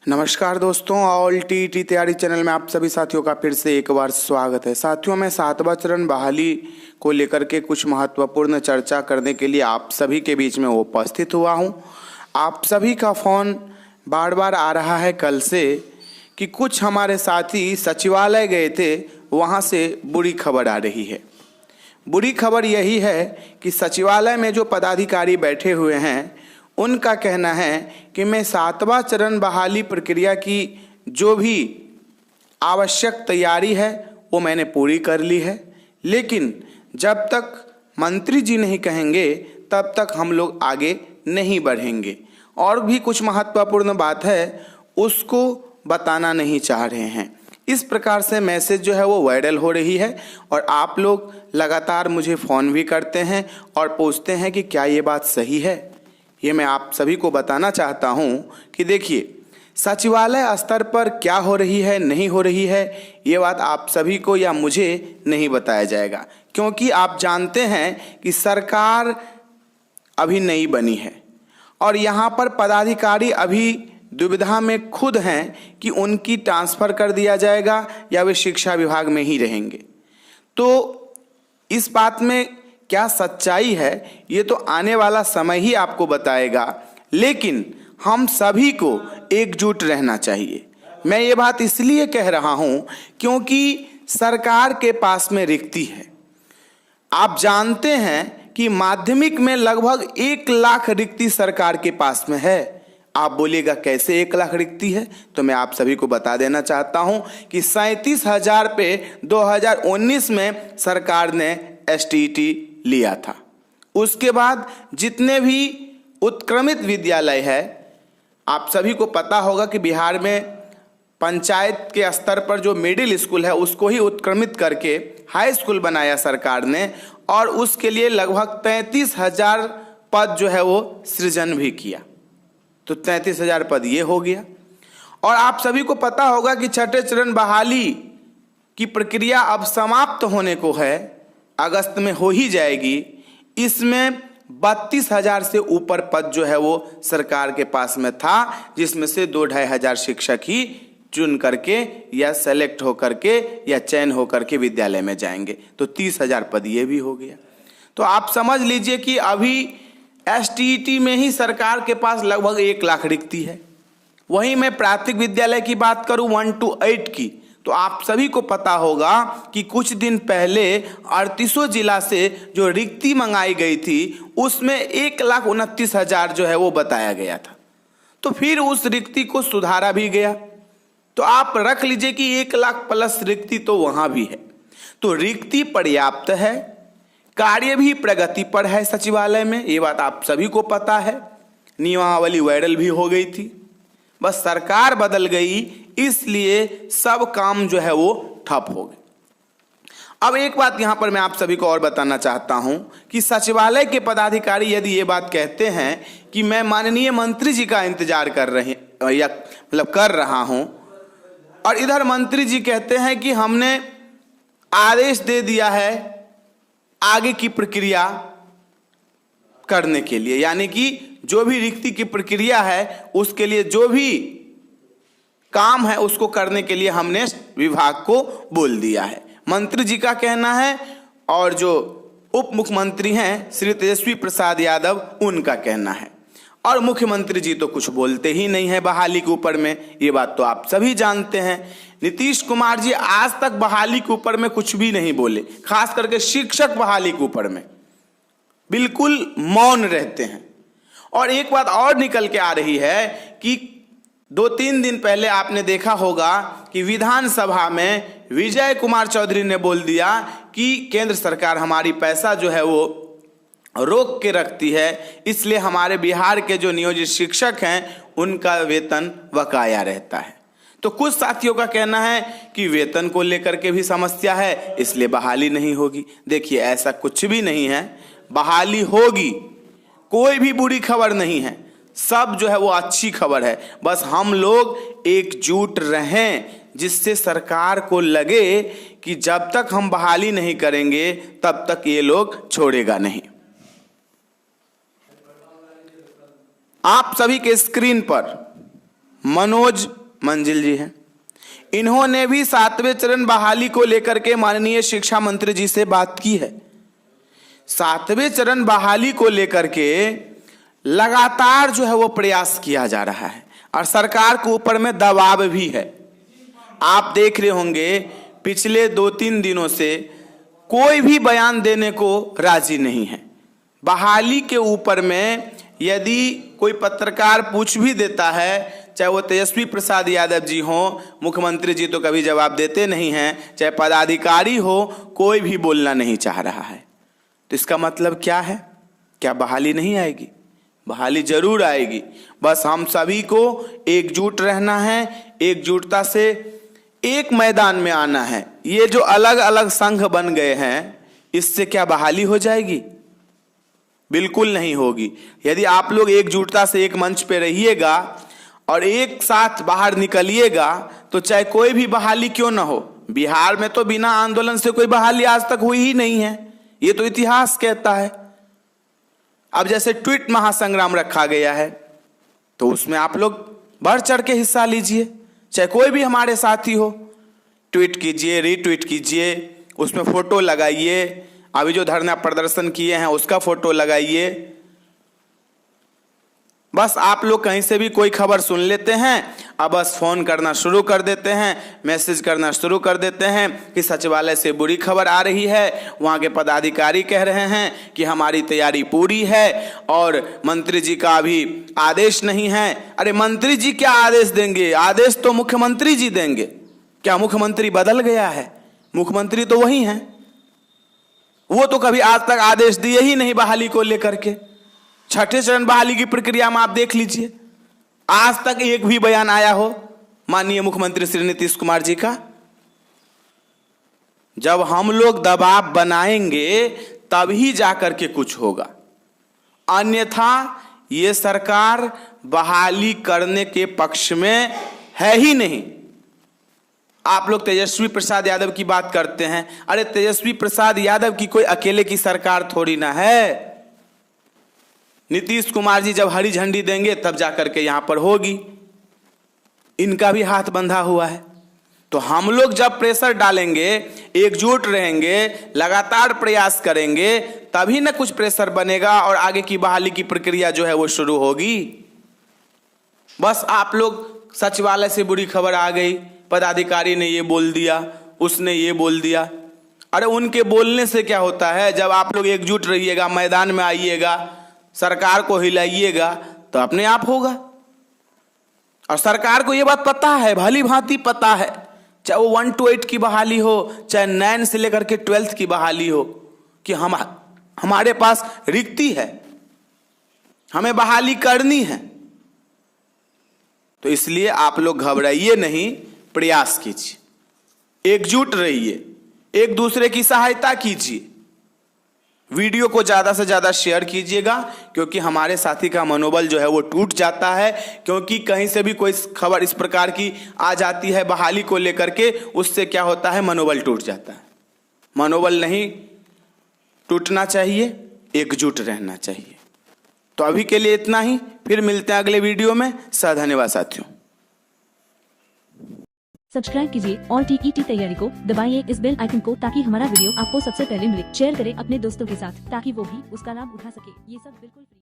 नमस्कार दोस्तों, all T तैयारी चैनल में आप सभी साथियों का फिर से एक बार स्वागत है। साथियों, मैं 7वां चरण बहाली को लेकर के कुछ महत्वपूर्ण चर्चा करने के लिए आप सभी के बीच में उपस्थित हुआ हूं। आप सभी का फ़ोन बार बार आ रहा है कल से कि कुछ हमारे साथी सचिवालय गए थे, वहां से बुरी खबर आ रही है। बुरी खबर यही है कि सचिवालय में जो पदाधिकारी बैठे हुए हैं उनका कहना है कि मैं 7वां चरण बहाली प्रक्रिया की जो भी आवश्यक तैयारी है वो मैंने पूरी कर ली है, लेकिन जब तक मंत्री जी नहीं कहेंगे तब तक हम लोग आगे नहीं बढ़ेंगे। और भी कुछ महत्वपूर्ण बात है उसको बताना नहीं चाह रहे हैं। इस प्रकार से मैसेज जो है वो वायरल हो रही है और आप लोग लगातार मुझे फ़ोन भी करते हैं और पूछते हैं कि क्या ये बात सही है। ये मैं आप सभी को बताना चाहता हूँ कि देखिए, सचिवालय स्तर पर क्या हो रही है नहीं हो रही है ये बात आप सभी को या मुझे नहीं बताया जाएगा, क्योंकि आप जानते हैं कि सरकार अभी नई बनी है और यहाँ पर पदाधिकारी अभी दुविधा में खुद हैं कि उनकी ट्रांसफ़र कर दिया जाएगा या वे शिक्षा विभाग में ही रहेंगे। तो इस बात में क्या सच्चाई है ये तो आने वाला समय ही आपको बताएगा, लेकिन हम सभी को एकजुट रहना चाहिए। मैं ये बात इसलिए कह रहा हूँ क्योंकि सरकार के पास में रिक्ति है। आप जानते हैं कि माध्यमिक में लगभग 1 लाख रिक्ति सरकार के पास में है। आप बोलिएगा कैसे 1 लाख रिक्ति है, तो मैं आप सभी को बता देना चाहता हूं कि 37,000 पे 2019 में सरकार ने STET लिया था। उसके बाद जितने भी उत्क्रमित विद्यालय है, आप सभी को पता होगा कि बिहार में पंचायत के स्तर पर जो मिडिल स्कूल है उसको ही उत्क्रमित करके हाई स्कूल बनाया सरकार ने, और उसके लिए लगभग 33,000 पद जो है वो सृजन भी किया। तो 33,000 पद ये हो गया। और आप सभी को पता होगा कि छठे चरण बहाली की प्रक्रिया अब समाप्त होने को है, अगस्त में हो ही जाएगी। इसमें 32,000 से ऊपर पद जो है वो सरकार के पास में था, जिसमें से 2-2.5 हजार शिक्षक ही चुन करके या सेलेक्ट हो करके या चयन हो करके विद्यालय में जाएंगे। तो 30,000 पद ये भी हो गया। तो आप समझ लीजिए कि अभी STET में ही सरकार के पास लगभग 1 लाख रिक्ति है। वहीं मैं प्राथमिक विद्यालय की बात करूं 1 to 8 की, तो आप सभी को पता होगा कि कुछ दिन पहले 38 जिला से जो रिक्ति मंगाई गई थी उसमें 1,29,000 जो है वो बताया गया था। तो फिर उस रिक्ति को सुधारा भी गया। तो आप रख लीजिए कि 1 लाख प्लस रिक्ति तो वहां भी है। तो रिक्ति पर्याप्त है, कार्य भी प्रगति पर है सचिवालय में, ये बात आप सभी को पता है। नियमावली वायरल भी हो गई थी, बस सरकार बदल गई इसलिए सब काम जो है वो ठप हो गए। अब एक बात यहां पर मैं आप सभी को और बताना चाहता हूं कि सचिवालय के पदाधिकारी यदि ये बात कहते हैं कि मैं माननीय मंत्री जी का इंतजार कर रहा हूं, और इधर मंत्री जी कहते हैं कि हमने आदेश दे दिया है आगे की प्रक्रिया करने के लिए, यानी कि जो भी रिक्ति की प्रक्रिया है उसके लिए जो भी काम है उसको करने के लिए हमने विभाग को बोल दिया है, मंत्री जी का कहना है। और जो उप मुख्यमंत्री हैं श्री तेजस्वी प्रसाद यादव, उनका कहना है। और मुख्यमंत्री जी तो कुछ बोलते ही नहीं है बहाली के ऊपर में, ये बात तो आप सभी जानते हैं। नीतीश कुमार जी आज तक बहाली के ऊपर में कुछ भी नहीं बोले, खास करके शिक्षक बहाली के ऊपर में बिल्कुल मौन रहते हैं। और एक बात और निकल के आ रही है कि 2-3 दिन पहले आपने देखा होगा कि विधानसभा में विजय कुमार चौधरी ने बोल दिया कि केंद्र सरकार हमारी पैसा जो है वो रोक के रखती है, इसलिए हमारे बिहार के जो नियोजित शिक्षक हैं उनका वेतन बकाया रहता है। तो कुछ साथियों का कहना है कि वेतन को लेकर के भी समस्या है इसलिए बहाली नहीं होगी। देखिए, ऐसा कुछ भी नहीं है, बहाली होगी, कोई भी बुरी खबर नहीं है, सब जो है वो अच्छी खबर है। बस हम लोग एकजुट रहें जिससे सरकार को लगे कि जब तक हम बहाली नहीं करेंगे तब तक ये लोग छोड़ेगा नहीं। आप सभी के स्क्रीन पर मनोज मंजिल जी हैं। इन्होंने भी 7वें चरण बहाली को लेकर के माननीय शिक्षा मंत्री जी से बात की है। 7वें चरण बहाली को लेकर के लगातार जो है वो प्रयास किया जा रहा है और सरकार के ऊपर में दबाव भी है। आप देख रहे होंगे पिछले 2-3 दिनों से कोई भी बयान देने को राजी नहीं है। बहाली के ऊपर में यदि कोई पत्रकार पूछ भी देता है, चाहे वो तेजस्वी प्रसाद यादव जी हो, मुख्यमंत्री जी तो कभी जवाब देते नहीं हैं, चाहे पदाधिकारी हो, कोई भी बोलना नहीं चाह रहा है। तो इसका मतलब क्या है? क्या बहाली नहीं आएगी? बहाली जरूर आएगी। बस हम सभी को एकजुट रहना है, एकजुटता से एक मैदान में आना है। ये जो अलग अलग संघ बन गए हैं, इससे क्या बहाली हो जाएगी? बिल्कुल नहीं होगी। यदि आप लोग एकजुटता से एक मंच पे रहिएगा और एक साथ बाहर निकलिएगा तो चाहे कोई भी बहाली क्यों ना हो। बिहार में तो बिना आंदोलन से कोई बहाली आज तक हुई ही नहीं है, ये तो इतिहास कहता है। अब जैसे ट्वीट महासंग्राम रखा गया है तो उसमें आप लोग बढ़ चढ़ के हिस्सा लीजिए, चाहे कोई भी हमारे साथी हो, ट्वीट कीजिए, रीट्वीट कीजिए, उसमें फोटो लगाइए, अभी जो धरना प्रदर्शन किए हैं उसका फोटो लगाइए। बस आप लोग कहीं से भी कोई खबर सुन लेते हैं, अब बस फोन करना शुरू कर देते हैं, मैसेज करना शुरू कर देते हैं कि सचिवालय से बुरी खबर आ रही है, वहाँ के पदाधिकारी कह रहे हैं कि हमारी तैयारी पूरी है और मंत्री जी का अभी आदेश नहीं है। अरे मंत्री जी क्या आदेश देंगे? आदेश तो मुख्यमंत्री जी देंगे। क्या मुख्यमंत्री बदल गया है? मुख्यमंत्री तो वही हैं। वो तो कभी आज तक आदेश दिए ही नहीं बहाली को लेकर के। 6ठे चरण बहाली की प्रक्रिया में आप देख लीजिए, आज तक एक भी बयान आया हो माननीय मुख्यमंत्री श्री नीतीश कुमार जी का? जब हम लोग दबाव बनाएंगे तभी जाकर के कुछ होगा, अन्यथा ये सरकार बहाली करने के पक्ष में है ही नहीं। आप लोग तेजस्वी प्रसाद यादव की बात करते हैं, अरे तेजस्वी प्रसाद यादव की कोई अकेले की सरकार थोड़ी ना है। नीतीश कुमार जी जब हरी झंडी देंगे तब जाकर के यहां पर होगी, इनका भी हाथ बंधा हुआ है। तो हम लोग जब प्रेशर डालेंगे, एकजुट रहेंगे, लगातार प्रयास करेंगे, तभी ना कुछ प्रेशर बनेगा और आगे की बहाली की प्रक्रिया जो है वो शुरू होगी। बस आप लोग सचिवालय से बुरी खबर आ गई, पदाधिकारी ने ये बोल दिया, उसने ये बोल दिया। अरे उनके बोलने से क्या होता है? जब आप लोग एकजुट रहिएगा, मैदान में आइएगा, सरकार को हिलाइएगा तो अपने आप होगा। और सरकार को ये बात पता है, भली भांति पता है, चाहे वो 1 to 8 की बहाली हो, चाहे 9 से लेकर के 12th की बहाली हो, कि हमारे पास रिक्ति है, हमें बहाली करनी है। तो इसलिए आप लोग घबराइए नहीं, प्रयास कीजिए, एकजुट रहिए, एक दूसरे की सहायता कीजिए। वीडियो को ज़्यादा से ज़्यादा शेयर कीजिएगा, क्योंकि हमारे साथी का मनोबल जो है वो टूट जाता है। क्योंकि कहीं से भी कोई खबर इस प्रकार की आ जाती है बहाली को लेकर के, उससे क्या होता है? मनोबल टूट जाता है। मनोबल नहीं टूटना चाहिए, एकजुट रहना चाहिए। तो अभी के लिए इतना ही, फिर मिलते हैं अगले वीडियो में। धन्यवाद साथियों। सब्सक्राइब कीजिए और टीईटी तैयारी को दबाइए इस बेल आइकन को, ताकि हमारा वीडियो आपको सबसे पहले मिले। शेयर करें अपने दोस्तों के साथ, ताकि वो भी उसका लाभ उठा सके। ये सब बिल्कुल फ्री।